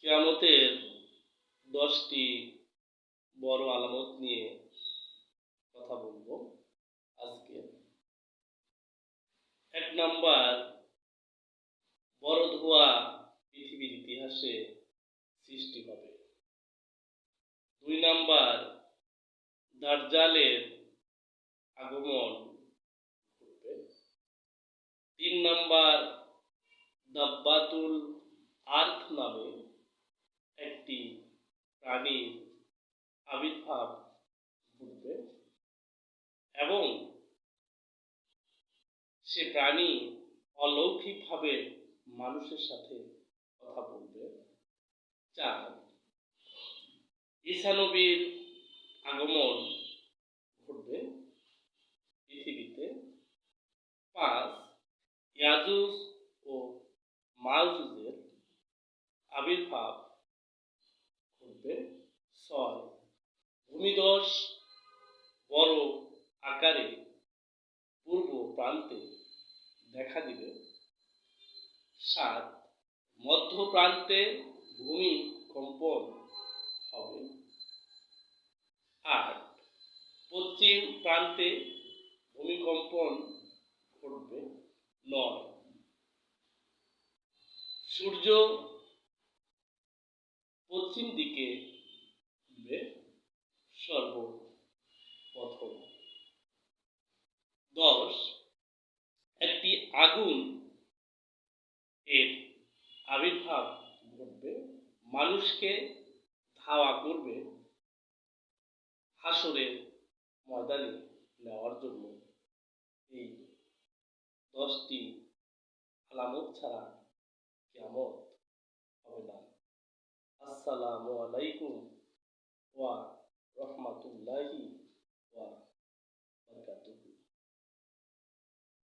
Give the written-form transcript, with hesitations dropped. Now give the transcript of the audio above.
কিয়ামতের 10টি বড় আলামত নিয়ে কথা বলবো আজকে। 1 নাম্বার, বড় ধোঁয়া পৃথিবীর ইতিহাসে সৃষ্টি হবে। 2 নাম্বার, দাজ্জালের আগমন ঘটবে। 3 নাম্বার, দাব্বাতুল আর্থ নামে একটি প্রাণীর আবির্ভাব ঘটবে এবং সে প্রাণী অলৌকিকভাবে মানুষের সাথে কথা বলবে। 4, ঈসা নবীর আগমন ঘটবে পৃথিবীতে। 5, ইয়াজুজ ও মাজুজের আবির্ভাব ঘটবে। 6, ভূমিধস বড় আকারে পূর্ব প্রান্তে দেখা দিবে। 7, মধ্য প্রান্তে ভূমিকম্পন হবে। 8, পশ্চিম প্রান্তে ভূমিকম্পন ঘটবে। 9, সূর্য পশ্চিম দিকে উঠবে সর্বপ্রথম। 10, একটি আগুন এর আবির্ভাব ঘটবে, মানুষকে ধাওয়া করবে হাসরের ময়দানে নেওয়ার জন্য। এই 10টি আলামত ছাড়া কিয়ামত হবে না। আসসালামু আলাইকুম ওয়া রাহমাতুল্লাহি